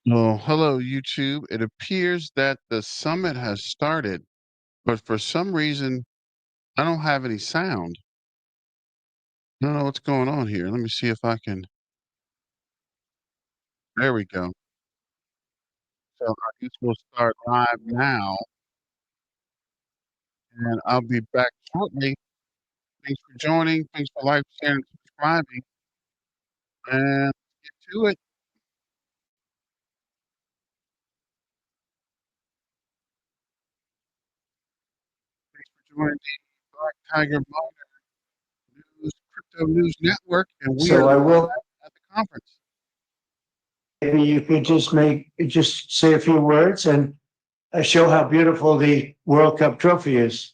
Well, hello, YouTube. It appears that the summit has started, but for some reason, I don't have any sound. I don't know what's going on here. Let me see if I can. There we go. So I guess we'll start live now, and I'll be back shortly. Thanks for joining. Thanks for liking, sharing, and subscribing. And get to it. Thanks for joining the Black Tiger Miner News Crypto News Network, and we are So I will, live at the conference. maybe you could just say a few words and show how beautiful the World Cup trophy is.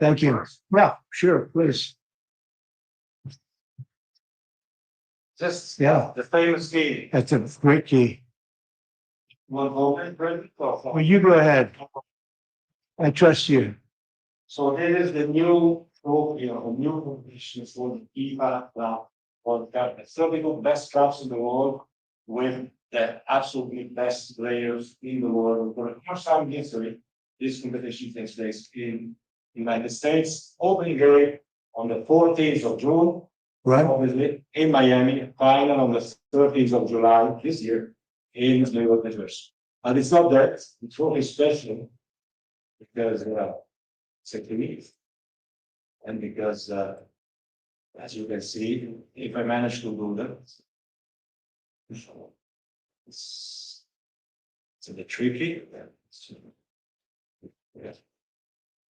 Thank you. Yeah, sure, please. Just Yeah, the famous key. that's a great key. One moment, Brendan. Well, you go ahead. I trust you. So this is the new trophy or the new competition for the FIFA Club World Cup. It's 32 best clubs in the world with the absolutely best players in the world. For the first time in history, this competition takes place in the United States. Opening day on the 14th of June, Right? obviously in Miami. Final on the 13th of July this year in New York, New Jersey. And it's not that, it's really special because it's a clinic. And because, as you can see, if I manage to do that, it's a bit tricky.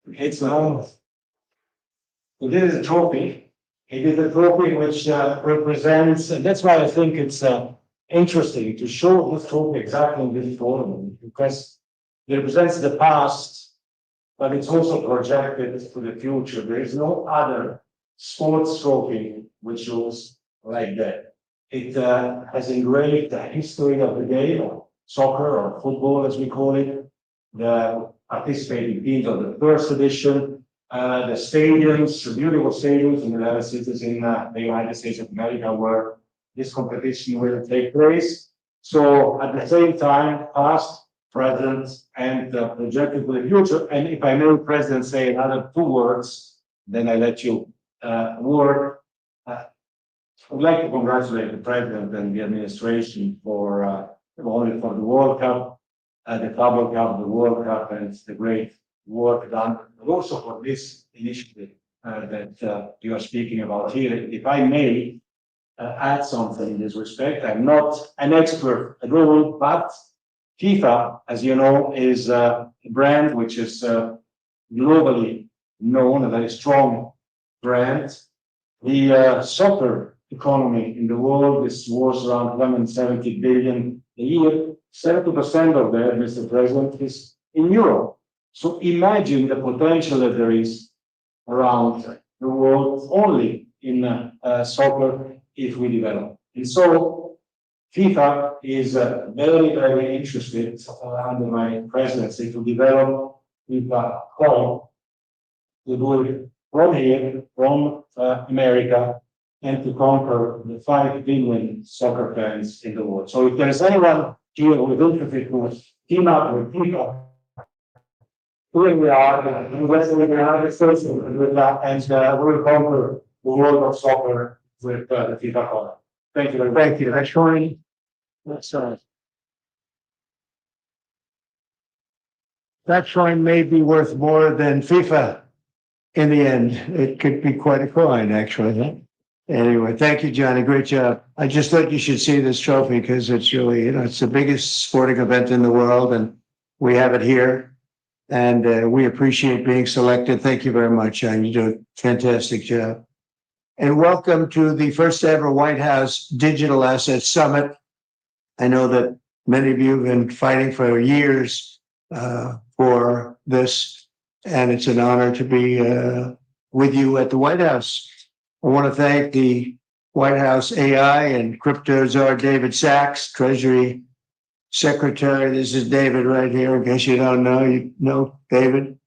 It's so this is a trophy. It is a trophy which represents, and that's why I think it's interesting to show this trophy exactly in this tournament because it represents the past, but it's also projected to the future. There is no other sports trophy which looks like that. It has engraved the history of the game, or soccer or football as we call it, the participating teams of the first edition, the stadiums, the beautiful stadiums in the United States, in the United States of America, where this competition will take place. So at the same time, past, present, and projected for the future. And if I may, President, say another two words, then I let you work. I would like to congratulate the President and the administration for only for the World Cup, the Club Cup, the World Cup, and the great work done, but also for this initiative that you are speaking about here. If I may add something in this respect, I'm not an expert at all, but FIFA, as you know, is a brand which is globally known, a very strong brand. The soccer economy in the world is worth around 170 billion a year. 70% of that, Mr. President, is in Europe. So imagine the potential that there is around the world only in soccer if we develop. And so FIFA is very, very interested under my presidency to develop FIFA Home, to do it from here, from America, and to conquer the 5 billion soccer fans in the world. So if there is anyone here who is interested to team up with FIFA, here we are, in Western United States, with that, and we will conquer the world of soccer with the FIFA Home. Thank you very much. Thank you. Actually, that coin may be worth more than FIFA in the end. It could be quite a coin, actually. Huh? Anyway, thank you, Johnny. Great job. I just thought you should see this trophy because it's really, it's the biggest sporting event in the world, and we have it here. And we appreciate being selected. Thank you very much, John. You do a fantastic job. And welcome to the first ever White House Digital Assets Summit. I know that many of you have been fighting for years for this, and it's an honor to be with you at the White House. I want to thank the White House AI and crypto czar David Sachs, Treasury Secretary. This is David right here, in case you don't know. You know David.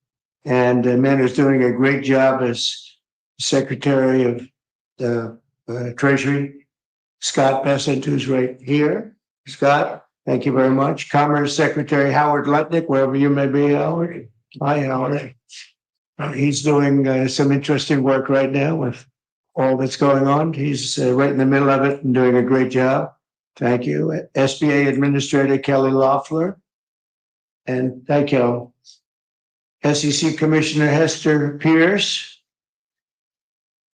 And the man is doing a great job as Secretary of the Treasury. Scott Bessent, who's right here. Scott, Thank you very much. Commerce Secretary Howard Lutnick, wherever you may be, Howard. Hi, Howard. He's doing some interesting work right now with all that's going on. He's right in the middle of it and doing a great job. Thank you. SBA Administrator Kelly Loeffler. And thank you. SEC Commissioner Hester Pierce.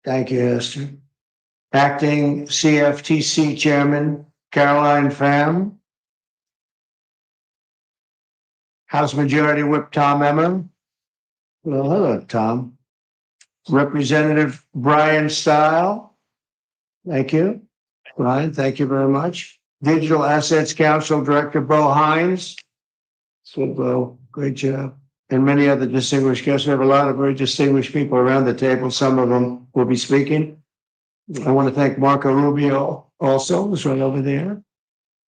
Thank you, Hester. Acting CFTC Chairman Caroline Pham. House Majority Whip Tom Emmer. Well, hello, Tom. Representative Brian Stile. Thank you. Brian, thank you very much. Digital Assets Council Director Bo Hines. So, Bo, great job. And many other distinguished guests. We have a lot of very distinguished people around the table. Some of them will be speaking. I want to thank Marco Rubio also, who's right over there.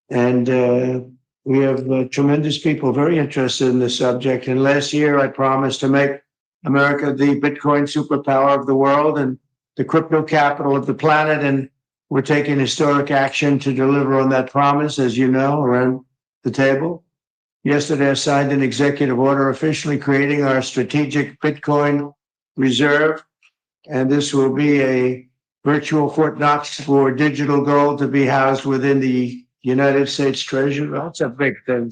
And we have tremendous people very interested in this subject. And last year, I promised to make America the Bitcoin superpower of the world and the crypto capital of the planet. And we're taking historic action to deliver on that promise, as you know, around the table. Yesterday, I signed an executive order officially creating our strategic Bitcoin reserve. And this will be a virtual Fort Knox for digital gold to be housed within the United States Treasury. That's a big thing.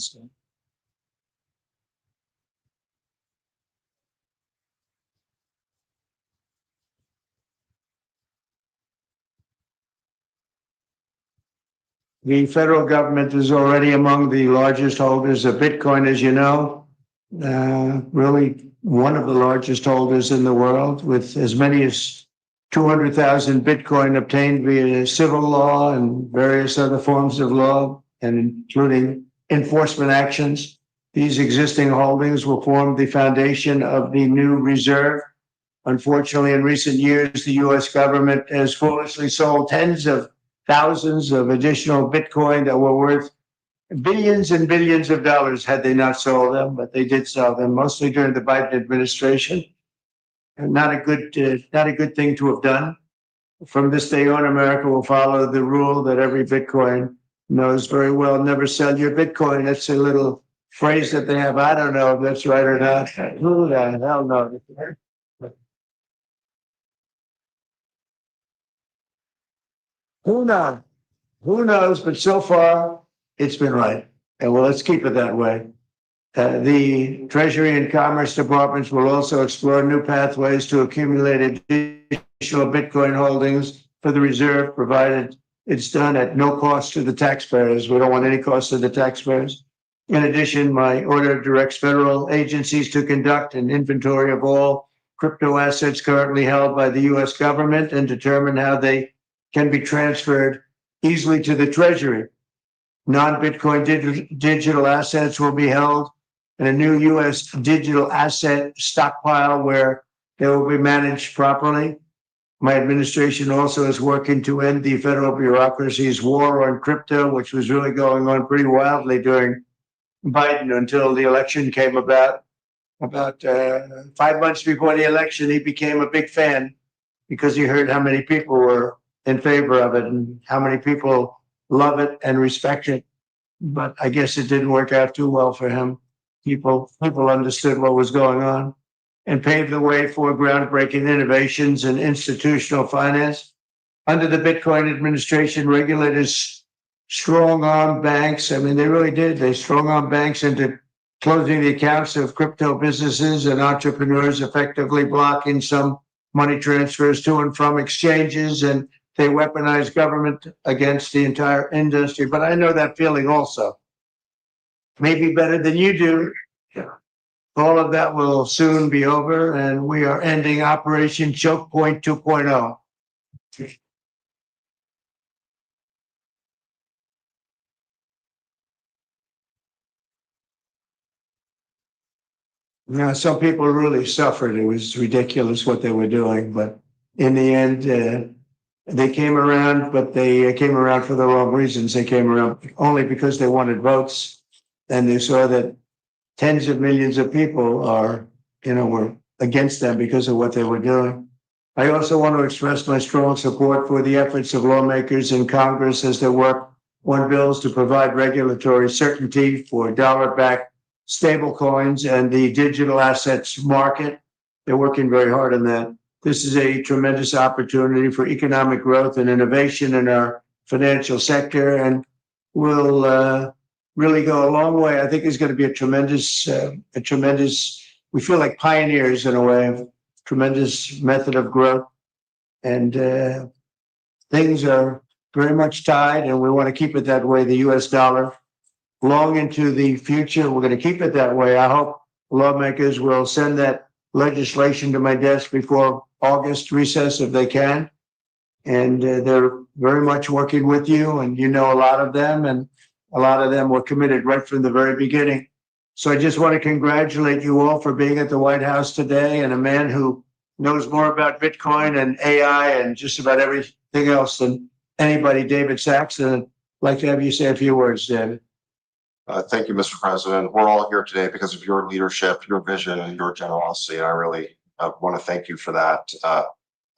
The federal government is already among the largest holders of Bitcoin, as you know, really one of the largest holders in the world, with as many as 200,000 Bitcoin obtained via civil law and various other forms of law, and including enforcement actions. These existing holdings will form the foundation of the new reserve. Unfortunately, in recent years, the U.S. government has foolishly sold tens of thousands of additional Bitcoin that were worth billions and billions of dollars had they not sold them, but they did sell them, mostly during the Biden administration. And not a good thing to have done. From this day on, America will follow the rule that every Bitcoin knows very well: never sell your Bitcoin. That's a little phrase that they have. I don't know if that's right or not. Who the hell knows? Who knows? Who knows? But so far, it's been right. And well, let's keep it that way. The Treasury and Commerce departments will also explore new pathways to accumulate additional Bitcoin holdings for the reserve, provided it's done at no cost to the taxpayers. We don't want any cost to the taxpayers. In addition, my order directs federal agencies to conduct an inventory of all crypto assets currently held by the U.S. government and determine how they can be transferred easily to the Treasury. Non-Bitcoin digital assets will be held in a new U.S. digital asset stockpile where they will be managed properly. My administration also is working to end the federal bureaucracy's war on crypto, which was really going on pretty wildly during Biden until the election came about. About 5 months before the election, he became a big fan because he heard how many people were in favor of it and how many people love it and respect it. But I guess it didn't work out too well for him. People understood what was going on and paved the way for groundbreaking innovations in institutional finance. Under the Bitcoin administration, regulators strong-armed banks. I mean, they really did. They strong-armed banks into closing the accounts of crypto businesses and entrepreneurs, effectively blocking some money transfers to and from exchanges, and they weaponize government against the entire industry. But I know that feeling also. Maybe better than you do. All of that will soon be over, and we are ending Operation Choke Point 2.0. Now, some people really suffered. It was ridiculous what they were doing, but in the end, they came around, but they came around for the wrong reasons. They came around only because they wanted votes, and they saw that tens of millions of people were against them because of what they were doing. I also want to express my strong support for the efforts of lawmakers in Congress as they work one bills to provide regulatory certainty for dollar-backed stable coins and the digital assets market. They're working very hard on that. This is a tremendous opportunity for economic growth and innovation in our financial sector, and will really go a long way. I think it's going to be a tremendous, we feel like pioneers in a way, of tremendous method of growth. And things are very much tied, and we want to keep it that way, the US dollar, long into the future. We're going to keep it that way. I hope lawmakers will send that legislation to my desk before August recess if they can. And they're very much working with you, and you know a lot of them, and a lot of them were committed right from the very beginning. So I just want to congratulate you all for being at the White House today, and a man who knows more about Bitcoin and AI and just about everything else than anybody, David Saxon. I'd like to have you say a few words, David. Thank you, Mr. President. We're all here today because of your leadership, your vision, and your generosity. I really want to thank you for that.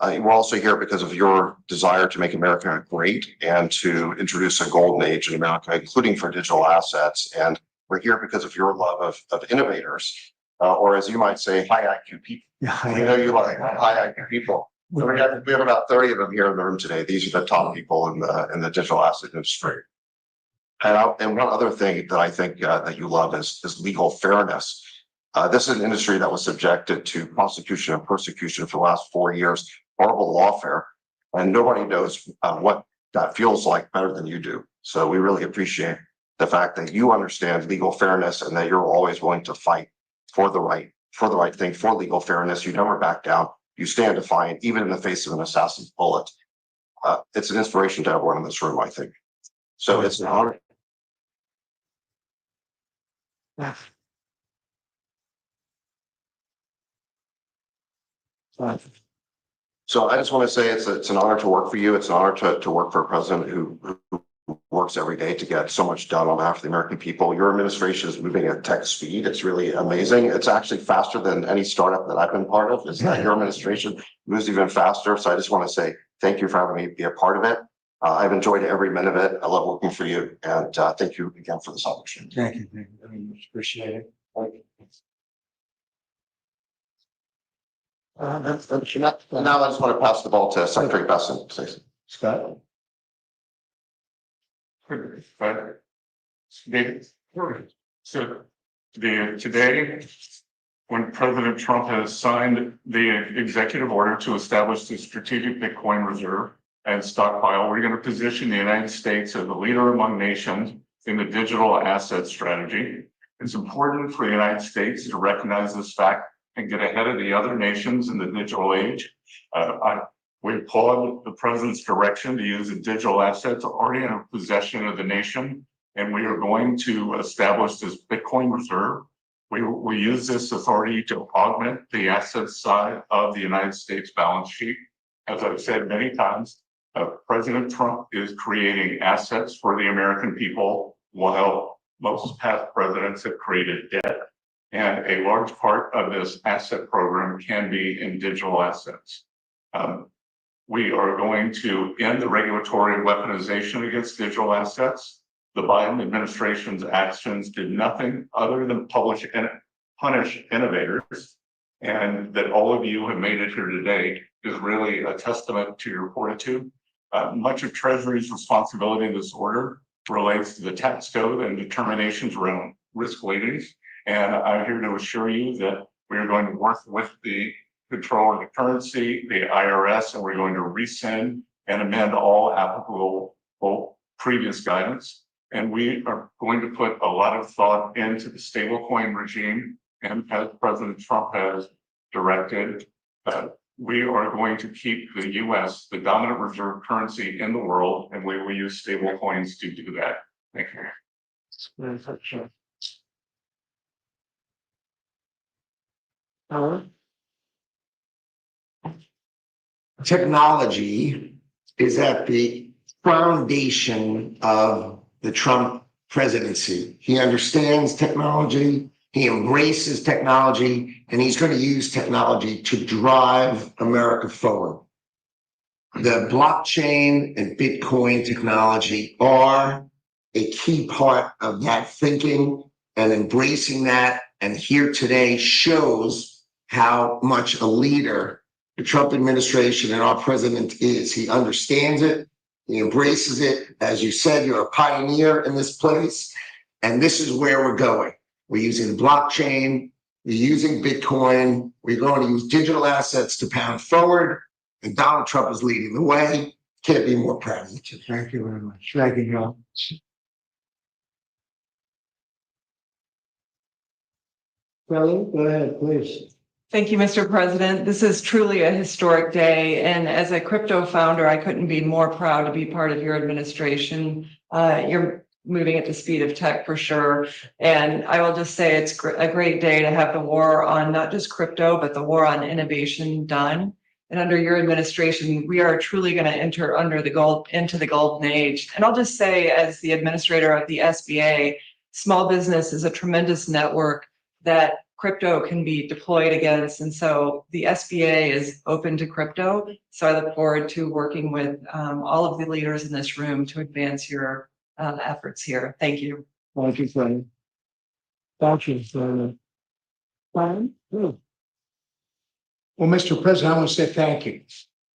We're also here because of your desire to make America great and to introduce a golden age in America, including for digital assets. And we're here because of your love of innovators, or as you might say, high IQ people. Yeah, We know you like high IQ people. So we have about 30 of them here in the room today. These are the top people in the digital asset industry. And one other thing that I think that you love is legal fairness. This is an industry that was subjected to prosecution and persecution for the last 4 years, horrible lawfare, and nobody knows what that feels like better than you do. So we really appreciate the fact that you understand legal fairness and that you're always willing to fight for the right thing, for legal fairness. You never back down. You stand defiant, even in the face of an assassin's bullet. It's an inspiration to everyone in this room, I think. So it's an honor. So I just want to say it's an honor to work for you. It's an honor to work for a president who works every day to get so much done on behalf of the American people. Your administration is moving at tech speed. It's really amazing. It's actually faster than any startup that I've been part of. Is that your administration moves even faster. So I just want to say thank you for having me be a part of it. I've enjoyed every minute of it. I love working for you, and thank you again for this opportunity. Thank you very much. Appreciate it. Thank you. Now I just want to pass the ball to Secretary Besson. Scott? David. So today, when President Trump has signed the executive order to establish the strategic Bitcoin reserve and stockpile, we're going to position the United States as a leader among nations in the digital asset strategy. It's important for the United States to recognize this fact and get ahead of the other nations in the digital age. We applaud the president's direction to use the digital assets already in possession of the nation, and we are going to establish this Bitcoin reserve. We use this authority to augment the asset side of the United States balance sheet. As I've said many times, President Trump is creating assets for the American people, while most past presidents have created debt. And a large part of this asset program can be in digital assets. We are going to end the regulatory weaponization against digital assets. The Biden administration's actions did nothing other than punish innovators. And that all of you have made it here today is really a testament to your fortitude. Much of Treasury's responsibility in this order relates to the tax code and determinations around risk weightings. And I'm here to assure you that we are going to work with the Controller of the Currency, the IRS, and we're going to rescind and amend all applicable previous guidance. And we are going to put a lot of thought into the stablecoin regime. And as President Trump has directed, we are going to keep the US the dominant reserve currency in the world, and we will use stablecoins to do that. Thank you. Technology is at the foundation of the Trump presidency. He understands technology, he embraces technology, and he's going to use technology to drive America forward. The blockchain and Bitcoin technology are a key part of that thinking and embracing that. And here today shows how much a leader the Trump administration and our president is. He understands it. He embraces it. As you said, you're a pioneer in this place. And this is where we're going. We're using blockchain. We're using Bitcoin. We're going to use digital assets to pound forward. And Donald Trump is leading the way. Can't be more proud of you. Thank you very much. Thank you, John. Kelly, go ahead, please. Thank you, Mr. President. This is truly a historic day. And as a crypto founder, I couldn't be more proud to be part of your administration. You're moving at the speed of tech for sure. And I will just say it's a great day to have the war on not just crypto, but the war on innovation done. And under your administration, we are truly going to enter into the golden age. And I'll just say, as the administrator of the SBA, small business is a tremendous network that crypto can be deployed against. And so the SBA is open to crypto. So I look forward to working with all of the leaders in this room to advance your efforts here. Thank you. Thank you, Kelly. Thank you. Brian? Well, Mr. President, I want to say thank you.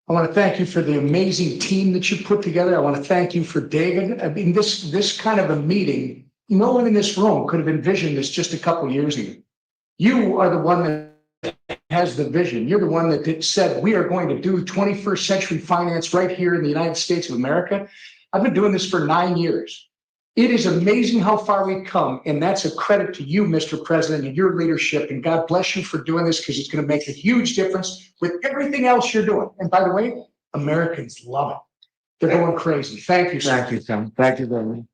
I want to thank you for the amazing team that you put together. I want to thank you for David. I mean, this kind of a meeting, no one in this room could have envisioned this just a couple of years ago. You are the one that has the vision. You're the one that said, we are going to do 21st century finance right here in the United States of America. I've been doing this for 9 years. It is amazing how far we've come, and that's a credit to you, Mr. President, and your leadership. And God bless you for doing this, because it's going to make a huge difference with everything else you're doing. And by the way, Americans love it. They're going crazy. Thank you, sir. Thank you, Tom. Thank you very much.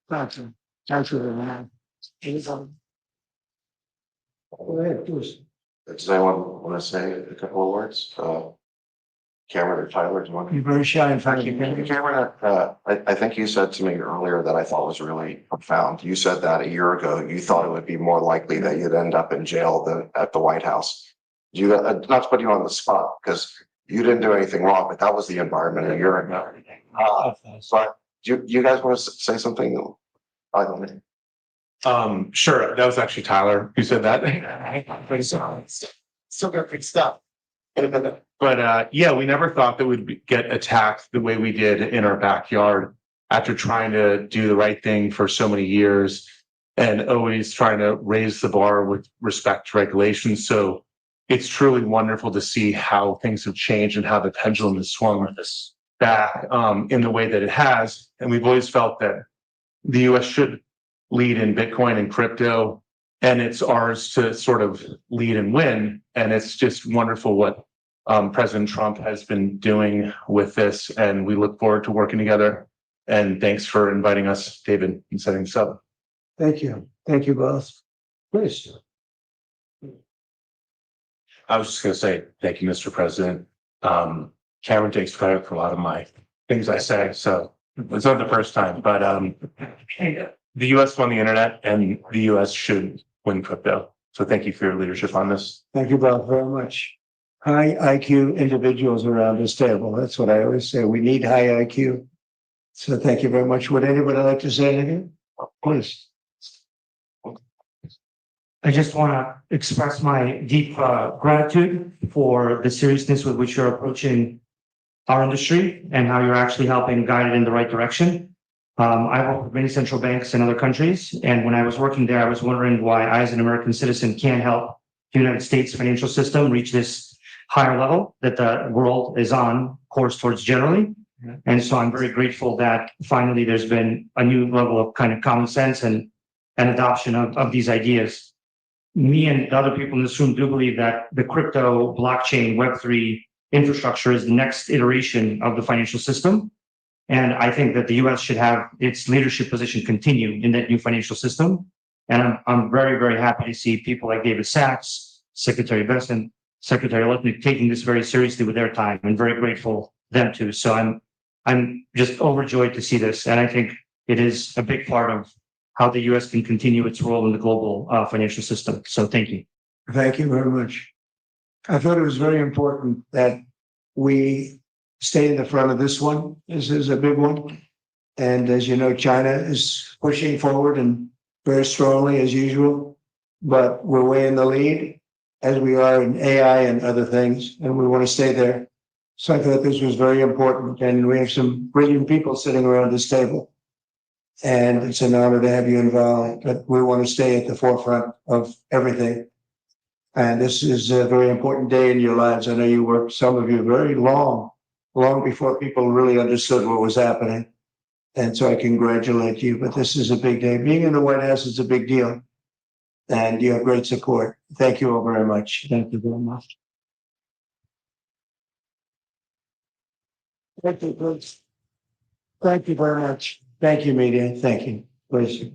Thank you. Thank you very much. Go ahead, please. Does anyone want to say a couple of words? Cameron or Tyler, do you want to? You're very shy in front of you. Cameron, I think you said to me earlier that I thought was really profound. You said that a year ago, you thought it would be more likely that you'd end up in jail than at the White House. Not to put you on the spot, because you didn't do anything wrong, but that was the environment a year ago. But do you guys want to say something? I don't know. Sure. That was actually Tyler who said that. Still got good stuff. But yeah, we never thought that we'd get attacked the way we did in our backyard after trying to do the right thing for so many years and always trying to raise the bar with respect to regulations. So it's truly wonderful to see how things have changed and how the pendulum has swung back in the way that it has. And we've always felt that the US should lead in Bitcoin and crypto, and it's ours to sort of lead and win. And it's just wonderful what President Trump has been doing with this, and we look forward to working together. And thanks for inviting us, David, and setting this up. Thank you. Thank you both. Please. I was just going to say thank you, Mr. President. Cameron takes credit for a lot of my things I say, so it's not the first time. But the U.S. won the internet, and the U.S. should win crypto. So thank you for your leadership on this. Thank you both very much. High IQ individuals around this table. That's what I always say. We need high IQ. So thank you very much. Would anybody like to say anything? Please. I just want to express my deep gratitude for the seriousness with which you're approaching our industry and how you're actually helping guide it in the right direction. I work with many central banks in other countries, and when I was working there, I was wondering why I, as an American citizen, can't help the United States financial system reach this higher level that the world is on course towards generally. And so I'm very grateful that finally there's been a new level of kind of common sense and adoption of these ideas. Me and the other people in this room do believe that the crypto, blockchain, Web3 infrastructure is the next iteration of the financial system. And I think that the US should have its leadership position continue in that new financial system. And I'm very, very happy to see people like David Sachs, Secretary Bessent, Secretary Lutnick taking this very seriously with their time, and very grateful them too. So I'm just overjoyed to see this. And I think it is a big part of how the US can continue its role in the global financial system. So thank you. Thank you very much. I thought it was very important that we stay in the front of this one. This is a big one. And as you know, China is pushing forward and very strongly as usual. But we're way in the lead as we are in AI and other things, and we want to stay there. So I thought this was very important, and we have some brilliant people sitting around this table. And it's an honor to have you involved, but we want to stay at the forefront of everything. And this is a very important day in your lives. I know you worked, some of you, very long before people really understood what was happening. And so I congratulate you, but this is a big day. Being in the White House is a big deal. And you have great support. Thank you all very much. Thank you very much. Thank you, Bruce. Thank you very much. Thank you, media. Thank you. Please.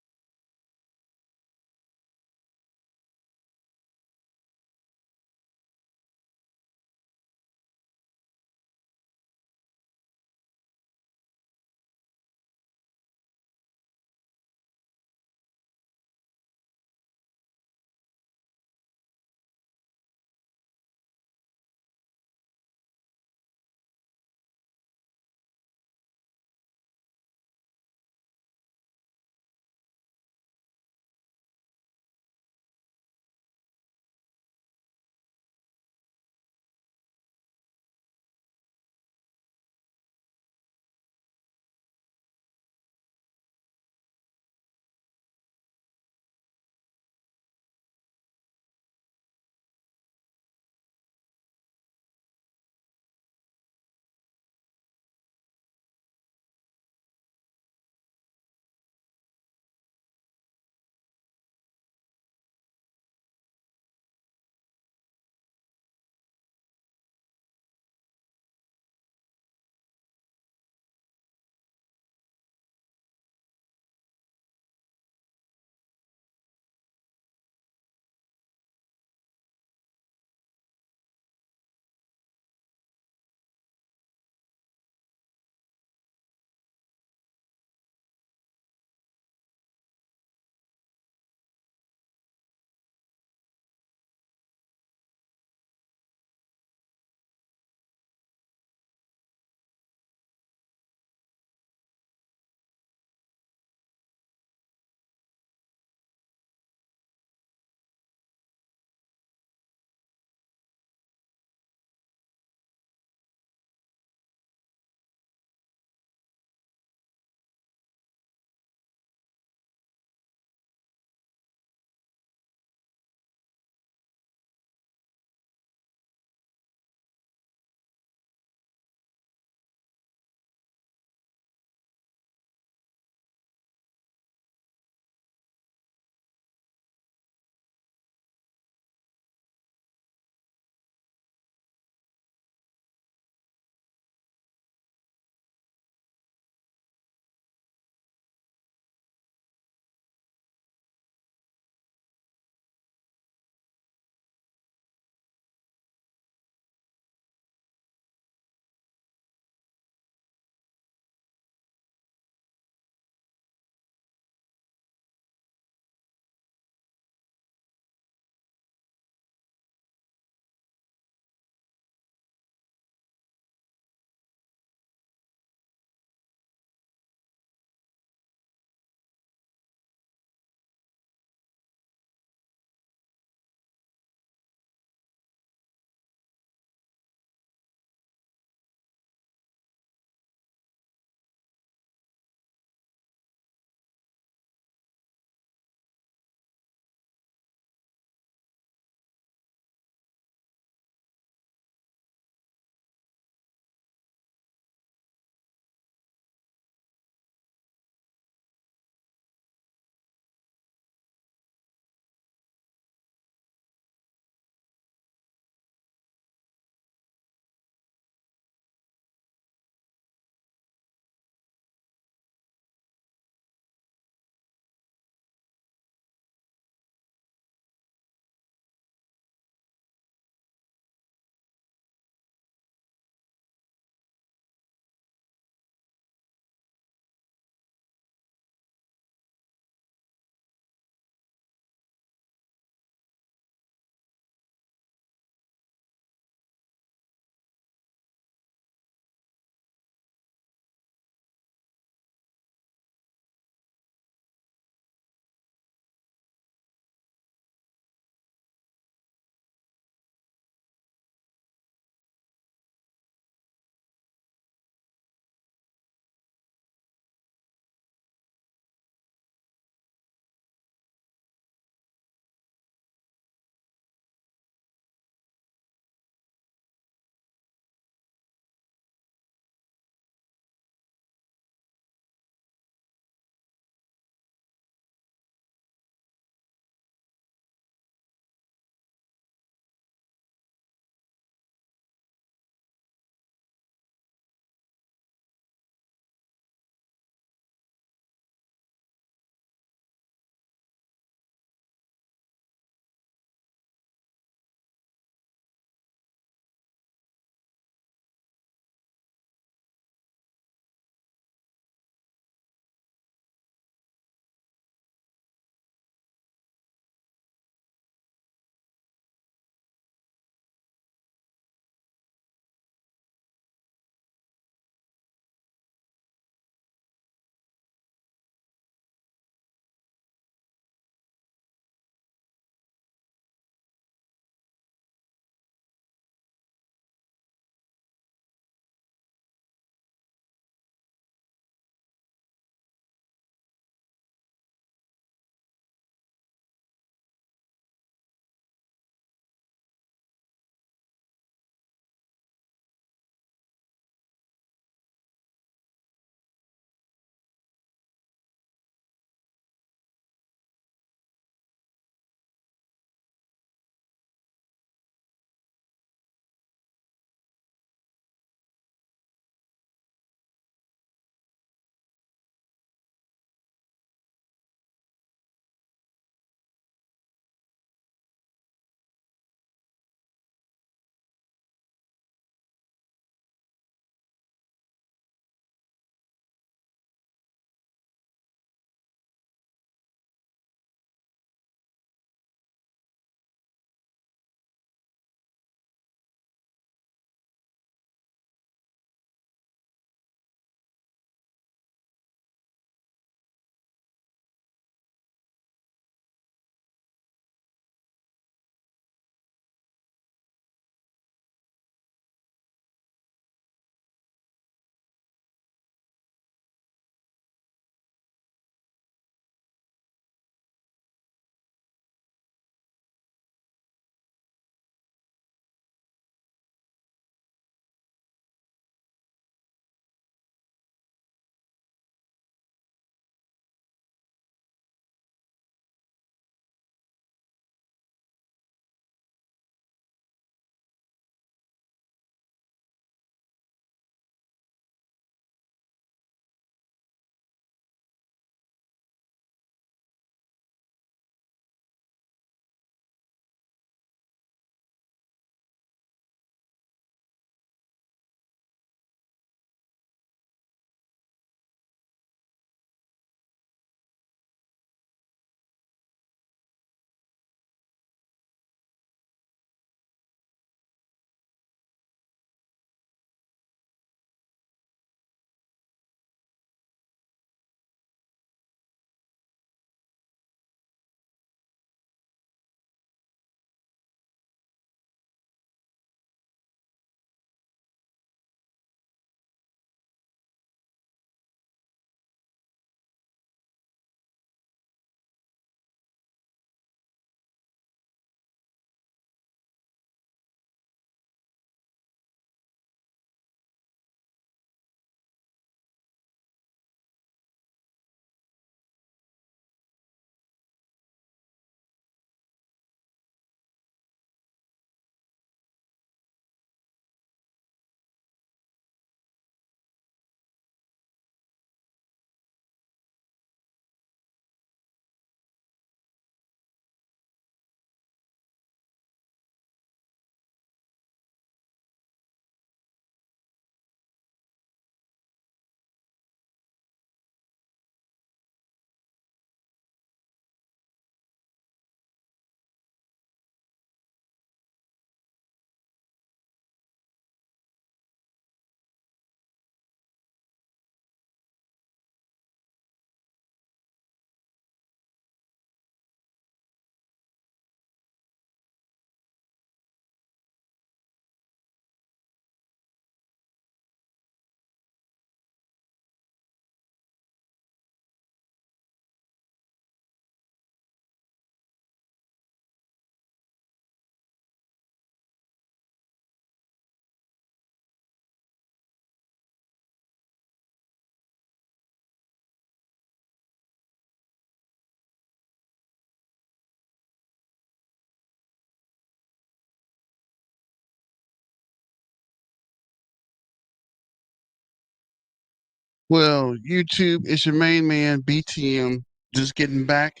Well, YouTube, it's your main man, BTM, just getting back.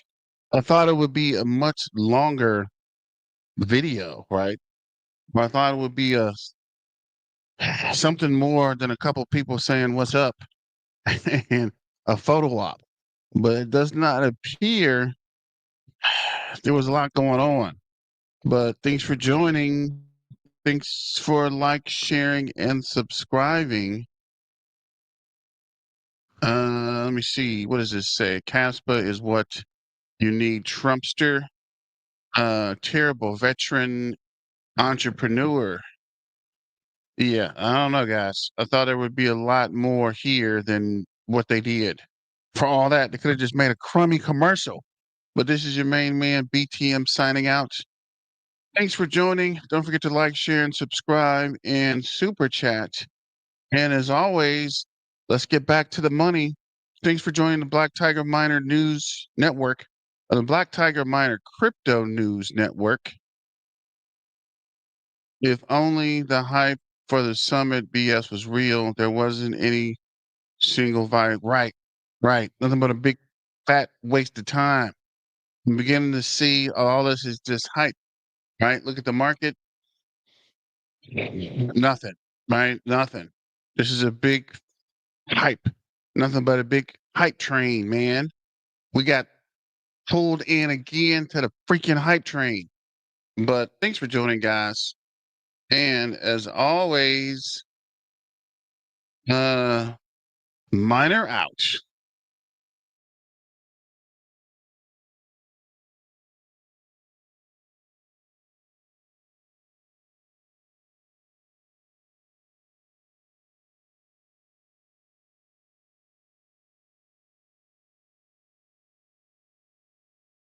I thought it would be a much longer video, right? But I thought it would be something more than a couple people saying what's up and a photo op. But it does not appear there was a lot going on. But thanks for joining. Thanks for like, sharing, and subscribing. Let me see. What does this say? CASPA is what you need. Trumpster, terrible veteran entrepreneur. Yeah, I don't know, guys. I thought there would be a lot more here than what they did. For all that, they could have just made a crummy commercial. But this is your main man, BTM, signing out. Thanks for joining. Don't forget to like, share, and subscribe and super chat. And as always, let's get back to the money. Thanks for joining the Black Tiger Miner News Network, the Black Tiger Miner Crypto News Network. If only the hype for the summit BS was real, there wasn't any single vibe. Right. Nothing but a big fat waste of time. I'm beginning to see all this is just hype, right? Look at the market. Nothing, right? Nothing. This is a big hype. Nothing but a big hype train, man. We got pulled in again to the freaking hype train. But thanks for joining, guys. And as always, miner out.